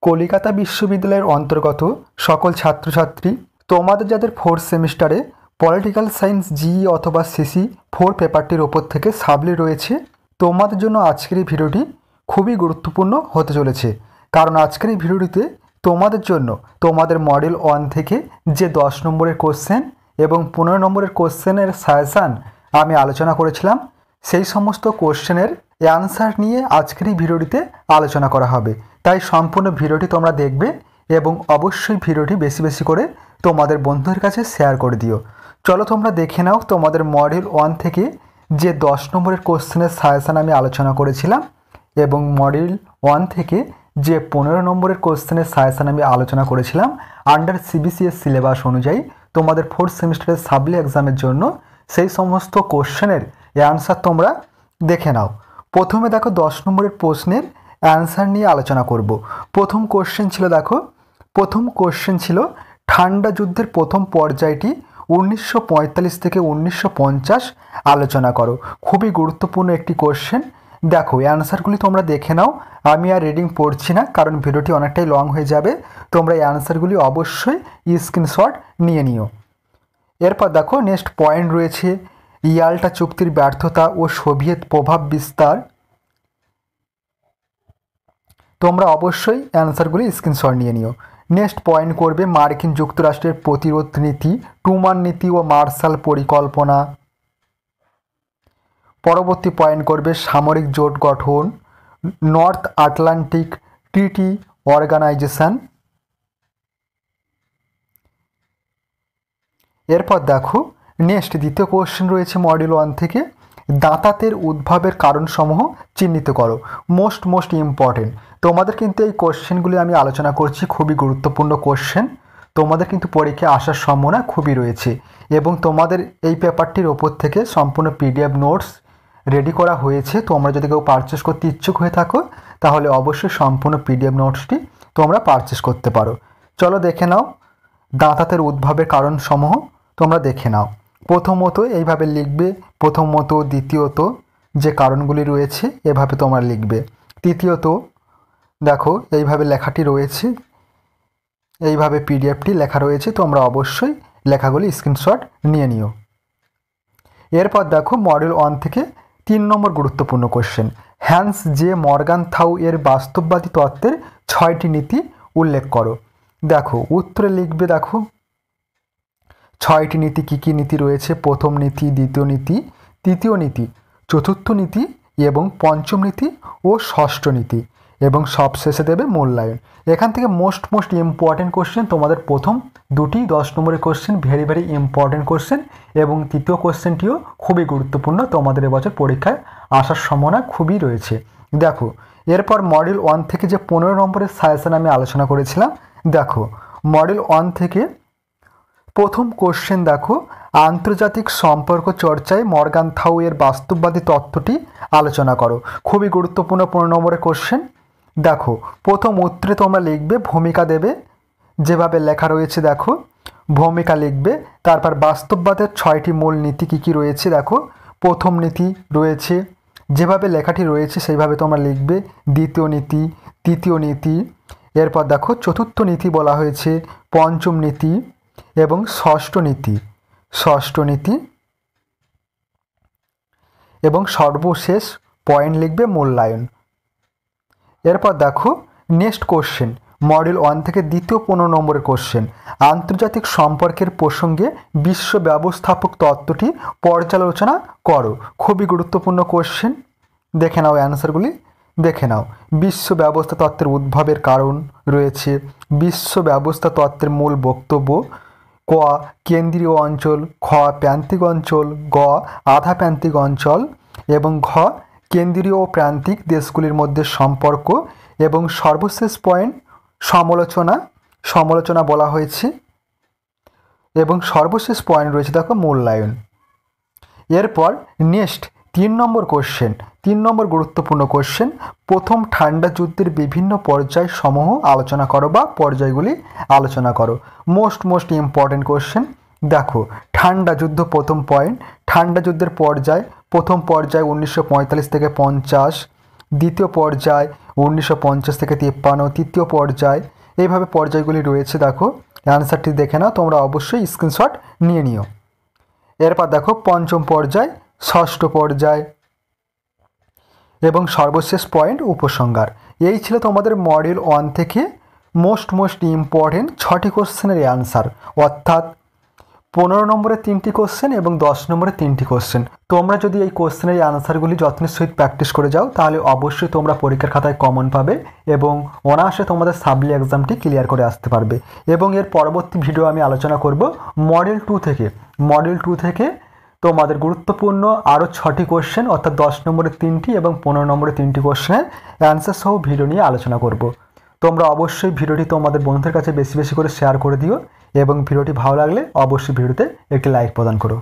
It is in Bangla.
কলিকাতা বিশ্ববিদ্যালয়ের অন্তর্গত সকল ছাত্রছাত্রী, তোমাদের যাদের ফোর্থ সেমিস্টারে পলিটিক্যাল সায়েন্স জিই অথবা সিসি 4 পেপারটির ওপর থেকে সাবলি রয়েছে, তোমাদের জন্য আজকের এই ভিডিওটি খুবই গুরুত্বপূর্ণ হতে চলেছে। কারণ আজকের এই ভিডিওটিতে তোমাদের জন্য তোমাদের মডেল 1 থেকে যে 10 নম্বরের কোশ্চেন এবং 15 নম্বরের কোশ্চেনের সাজেশান আমি আলোচনা করেছিলাম, সেই সমস্ত কোশ্চেনের অ্যান্সার নিয়ে আজকের এই ভিডিওটিতে আলোচনা করা হবে। তাই সম্পূর্ণ ভিডিওটি তোমরা দেখবে এবং অবশ্যই ভিডিওটি বেশি বেশি করে তোমাদের বন্ধুদের কাছে শেয়ার করে দিও। চলো তোমরা দেখে নাও তোমাদের মডেল 1 থেকে যে 10 নম্বরের কোশ্চেনের সাজেশান আমি আলোচনা করেছিলাম এবং মডেল 1 থেকে যে 15 নম্বরের কোশ্চেনের সাজেশান আমি আলোচনা করেছিলাম আন্ডার সিবিসিএস সিলেবাস অনুযায়ী তোমাদের ফোর্থ সেমিস্টারের সাবলি এক্সামের জন্য, সেই সমস্ত কোশ্চেনের অ্যান্সার তোমরা দেখে নাও। প্রথমে দেখো 10 নম্বরের প্রশ্নের অ্যান্সার নিয়ে আলোচনা করব। প্রথম কোশ্চেন ছিল ঠান্ডা যুদ্ধের প্রথম পর্যায়টি 1945 থেকে 1950 আলোচনা করো। খুবই গুরুত্বপূর্ণ একটি কোশ্চেন। দেখো অ্যান্সারগুলি তোমরা দেখে নাও, আমি আর রিডিং পড়ছি না কারণ ভিডিওটি অনেকটাই লং হয়ে যাবে। তোমরা এই অ্যান্সারগুলি অবশ্যই স্ক্রিনশট নিয়ে নিও। এরপর দেখো নেক্সট পয়েন্ট রয়েছে ইয়াল্টা চুক্তির ব্যর্থতা ও সোভিয়েত প্রভাব বিস্তার। তোমরা অবশ্যই অ্যান্সারগুলি স্ক্রিনশট নিয়ে নিও। নেক্সট পয়েন্ট করবে মার্কিন যুক্তরাষ্ট্রের প্রতিরোধ নীতি, ট্রুমান নীতি ও মার্শাল পরিকল্পনা। পরবর্তী পয়েন্ট করবে সামরিক জোট গঠন, নর্থ আটলান্টিক ট্রিটি অর্গানাইজেশন। এরপর দেখো নেক্সট দ্বিতীয় কোশ্চেন রয়েছে মডেল 1 থেকে, দাঁতাতের উদ্ভবের কারণসমূহ চিহ্নিত করো। Most important. তোমাদের কিন্তু এই কোশ্চেনগুলি আমি আলোচনা করছি, খুবই গুরুত্বপূর্ণ কোশ্চেন। তোমাদের কিন্তু পরীক্ষায় আসার সম্ভাবনা খুবই রয়েছে এবং তোমাদের এই পেপারটির ওপর থেকে সম্পূর্ণ পিডিএফ নোটস রেডি করা হয়েছে। তোমরা যদি কেউ পারচেস করতে ইচ্ছুক হয়ে থাকো তাহলে অবশ্যই সম্পূর্ণ পিডিএফ নোটসটি তোমরা পারচেস করতে পারো। চলো দেখে নাও দাঁতাতের উদ্ভবের কারণসমূহ তোমরা দেখে নাও। প্রথমত এইভাবে লিখবে, প্রথমত দ্বিতীয়ত যে কারণগুলি রয়েছে এভাবে তোমরা লিখবে। তৃতীয়ত দেখো এইভাবে লেখাটি রয়েছে, এইভাবে পিডিএফটি লেখা রয়েছে, তোমরা অবশ্যই লেখাগুলি স্ক্রিনশট নিয়ে নিও। এরপর দেখো মডেল 1 থেকে 3 নম্বর গুরুত্বপূর্ণ কোশ্চেন, হ্যান্স জে মর্গানথাউ এর বাস্তববাদী তত্ত্বের 6টি নীতি উল্লেখ করো। দেখো উত্তরে লিখবে, দেখো 6টি নীতি কী কী নীতি রয়েছে, প্রথম নীতি, দ্বিতীয় নীতি, তৃতীয় নীতি, চতুর্থ নীতি এবং পঞ্চম নীতি ও ষষ্ঠ নীতি, এবং সবশেষে দেবে মূল্যায়ন। এখান থেকে মোস্ট ইম্পর্টেন্ট কোশ্চেন তোমাদের প্রথম দুটি 10 নম্বরের কোশ্চেন ভেরি ইম্পর্টেন্ট কোশ্চেন এবং তৃতীয় কোশ্চেনটিও খুবই গুরুত্বপূর্ণ, তোমাদের এবছর পরীক্ষায় আসার সম্ভাবনা খুবই রয়েছে। দেখো এরপর মডেল 1 থেকে যে 15 নম্বরের সাজেশন আমি আলোচনা করেছিলাম, দেখো মডেল 1 থেকে প্রথম কোশ্চেন দেখো আন্তর্জাতিক সম্পর্ক চর্চায় মর্গানথাউ এর বাস্তববাদী তত্ত্বটি আলোচনা করো। খুবই গুরুত্বপূর্ণ 15 নম্বরের কোশ্চেন। দেখো প্রথম উত্তরে তোমরা লিখবে, ভূমিকা দেবে যেভাবে লেখা রয়েছে, দেখো ভূমিকা লিখবে। তারপর বাস্তববাদের 6টি মূল নীতি কী কী রয়েছে, দেখো প্রথম নীতি রয়েছে যেভাবে লেখাটি রয়েছে সেইভাবে তোমরা লিখবে, দ্বিতীয় নীতি, তৃতীয় নীতি, এরপর দেখো চতুর্থ নীতি বলা হয়েছে, পঞ্চম নীতি এবং ষষ্ঠ নীতি এবং সর্বশেষ পয়েন্ট লিখবে মূল্যায়ন। এরপর দেখো নেক্সট কোশ্চেন মডেল 1 থেকে দ্বিতীয় 15 নম্বরের কোশ্চেন, আন্তর্জাতিক সম্পর্কের প্রসঙ্গে বিশ্ব ব্যবস্থাপক তত্ত্বটি পর্যালোচনা করো। খুবই গুরুত্বপূর্ণ কোশ্চেন, দেখে নাও অ্যান্সারগুলি দেখে নাও। বিশ্ব ব্যবস্থা তত্ত্বের উদ্ভবের কারণ রয়েছে, বিশ্ব ব্যবস্থা তত্ত্বের মূল বক্তব্য, ক কেন্দ্রীয় অঞ্চল, খ প্রান্তিক অঞ্চল, গ আধা প্রান্তিক অঞ্চল এবং ঘ কেন্দ্রীয় ও প্রান্তিক দেশগুলির মধ্যে সম্পর্ক, এবং সর্বশেষ পয়েন্ট সমালোচনা বলা হয়েছে, এবং সর্বশেষ পয়েন্ট রয়েছে দেখো মূল্যায়ন। এরপর নেক্সট 3 নম্বর কোশ্চেন, 3 নম্বর গুরুত্বপূর্ণ কোশ্চেন, প্রথম ঠান্ডা যুদ্ধের বিভিন্ন পর্যায় সমূহ আলোচনা করো বা পর্যায়গুলি আলোচনা করো। Most important question. দেখো ঠান্ডা যুদ্ধ প্রথম পয়েন্ট, ঠান্ডা যুদ্ধের পর্যায়, প্রথম পর্যায় 1945 থেকে 50, দ্বিতীয় পর্যায় 1950 থেকে 53, তৃতীয় পর্যায়, এইভাবে পর্যায়গুলি রয়েছে। দেখো অ্যান্সারটি দেখে নাও, তোমরা অবশ্যই স্ক্রিনশট নিয়ে নিও। এরপর দেখো পঞ্চম পর্যায়, ষষ্ঠ পর্যায় এবং সর্বশেষ পয়েন্ট উপসংহার। এই ছিল তোমাদের মডিউল 1 থেকে মোস্ট ইম্পর্টেন্ট 6টি কোশ্চেনের অ্যান্সার, অর্থাৎ 15 নম্বরের 3টি কোশ্চেন এবং 10 নম্বরের 3টি কোশ্চেন। তোমরা যদি এই কোশ্চেনের অ্যান্সারগুলি যত্নের সহিত প্র্যাকটিস করে যাও তাহলে অবশ্যই তোমরা পরীক্ষার খাতায় কমন পাবে এবং অনায়াসে তোমাদের সাপ্লি এক্সামটি ক্লিয়ার করে আসতে পারবে। এবং এর পরবর্তী ভিডিও আমি আলোচনা করব মডেল 2 থেকে তোমাদের গুরুত্বপূর্ণ আরও 6টি কোশ্চেন, অর্থাৎ 10 নম্বরের 3টি এবং 15 নম্বরের 3টি কোশ্চেনের অ্যান্সার সহ ভিডিও নিয়ে আলোচনা করব। তোমরা অবশ্যই ভিডিওটি তোমাদের বন্ধুদের কাছে বেশি করে শেয়ার করে দিও এবং ভিডিওটি ভালো লাগলে অবশ্যই ভিডিওতে একটি লাইক প্রদান করো।